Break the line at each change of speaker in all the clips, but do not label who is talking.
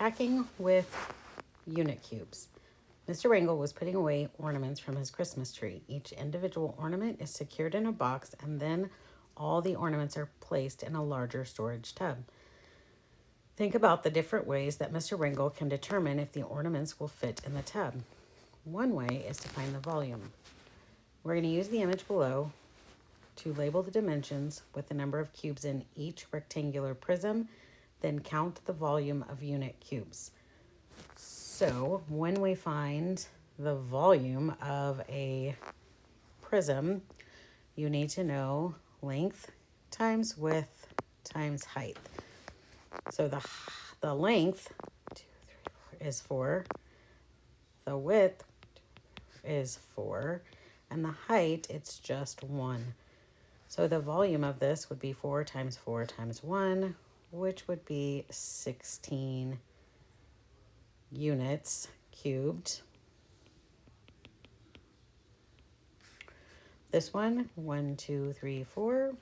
packing with unit cubes. Mr. Wrangle was putting away ornaments from his Christmas tree. Each individual ornament is secured in a box, and then all the ornaments are placed in a larger storage tub. Think about the different ways that Mr. Wrangle can determine if the ornaments will fit in the tub. One way is to find the volume. We're going to use the image below to label the dimensions with the number of cubes in each rectangular prism, then count the volume of unit cubes. So when we find the volume of a prism, you need to know length times width times height. So the length is 4, the width is 4, and the height, it's just 1. So the volume of this would be 4 times 4 times 1, which would be 16 units cubed. This one, 1, 2, 3, 4,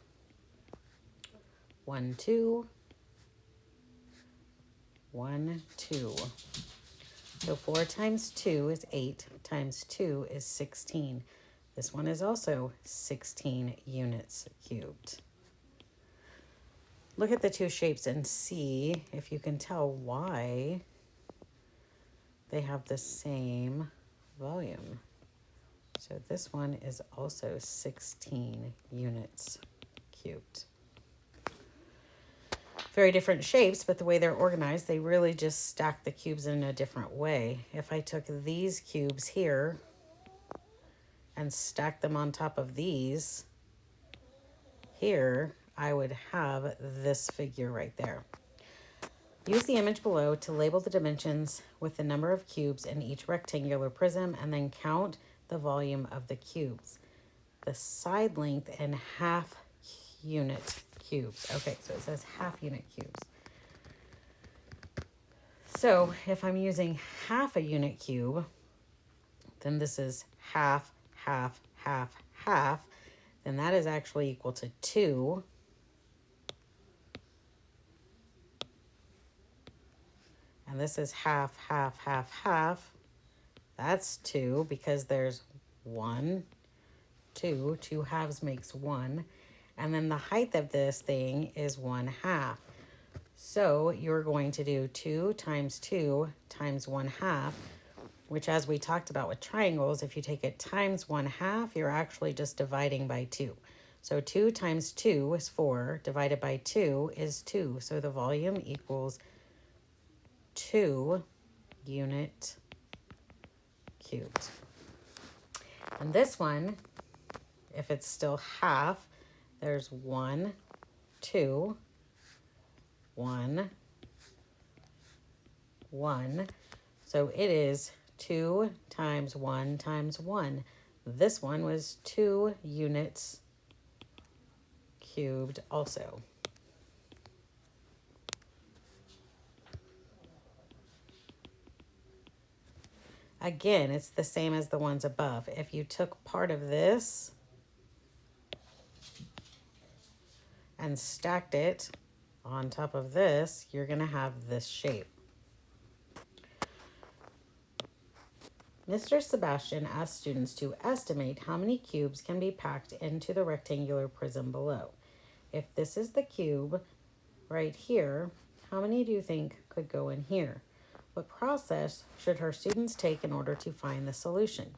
1, 2, 1, 2. So 4 times 2 is 8, times 2 is 16. This one is also 16 units cubed. Look at the two shapes and see if you can tell why they have the same volume. So this one is also 16 units cubed. Very different shapes, but the way they're organized, they really just stack the cubes in a different way. If I took these cubes here and stacked them on top of these here, I would have this figure right there. Use the image below to label the dimensions with the number of cubes in each rectangular prism, and then count the volume of the cubes. The side length in half unit cubes. Okay, so it says half unit cubes. So if I'm using half a unit cube, then this is half, half, half, half. Then that is actually equal to 2. And this is half, half, half, half. That's 2 because there's 1, 2. 2 halves makes 1. And then the height of this thing is 1/2. So you're going to do 2 times 2 times 1/2, which, as we talked about with triangles, if you take it times 1/2, you're actually just dividing by 2. So 2 times 2 is 4, divided by 2 is 2. So the volume equals 2 unit cubed. And this one, if it's still half, there's 1, 2, 1, 1. So it is 2 times 1 times 1. This one was 2 units cubed also. Again, it's the same as the ones above. If you took part of this and stacked it on top of this, you're going to have this shape. Mr. Sebastian asked students to estimate how many cubes can be packed into the rectangular prism below. If this is the cube right here, how many do you think could go in here? What process should her students take in order to find the solution?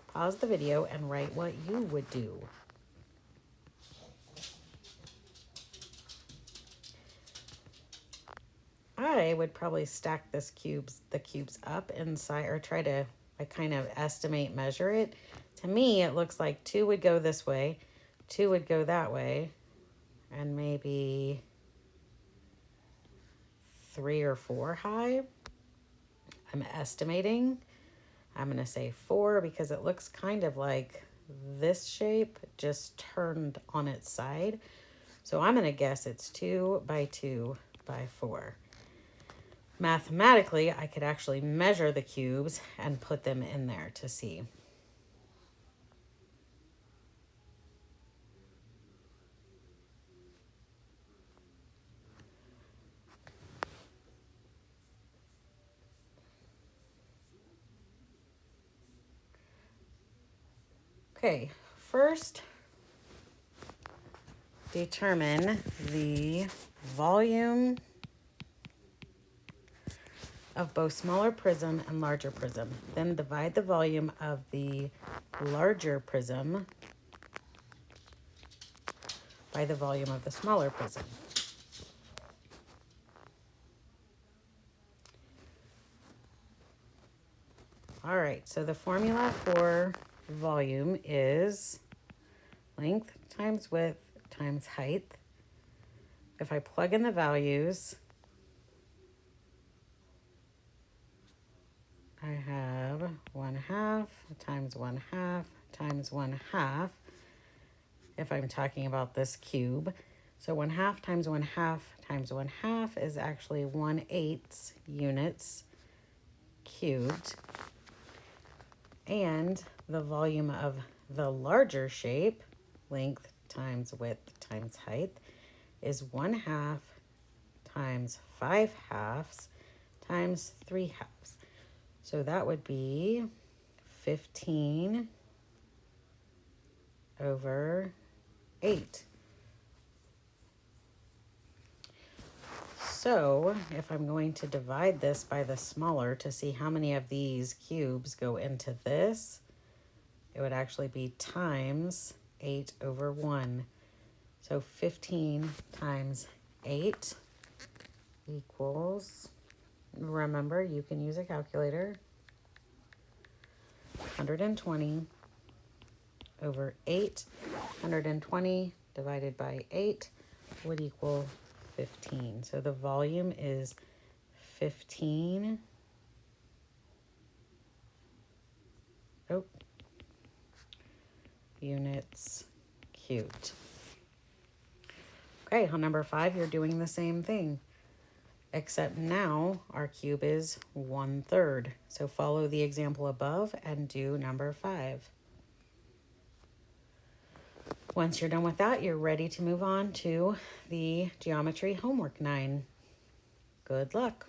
Pause the video and write what you would do. I would probably stack the cubes up inside, or try to kind of estimate, measure it. To me, it looks like 2 would go this way, 2 would go that way, and maybe 3 or 4 high. I'm estimating. I'm going to say 4 because it looks kind of like this shape just turned on its side. So I'm going to guess it's 2 by 2 by 4. Mathematically, I could actually measure the cubes and put them in there to see. Okay, first determine the volume of both smaller prism and larger prism. Then divide the volume of the larger prism by the volume of the smaller prism. All right, so the formula for volume is length times width times height. If I plug in the values, I have 1/2 times 1/2 times 1/2 if I'm talking about this cube. So 1/2 times 1/2 times 1/2 is actually 1/8 units cubed. And the volume of the larger shape, length times width times height, is 1/2 times 5/2 times 3/2. So that would be 15 over 8. So if I'm going to divide this by the smaller to see how many of these cubes go into this, it would actually be times 8 over 1. So 15 times 8 equals, remember, you can use a calculator, 120 over 8. 120 divided by 8 would equal 15. So the volume is 15 units cubed. Okay, on number 5, you're doing the same thing, except now our cube is 1/3. So follow the example above and do number 5. Once you're done with that, you're ready to move on to the Geometry Homework 9. Good luck.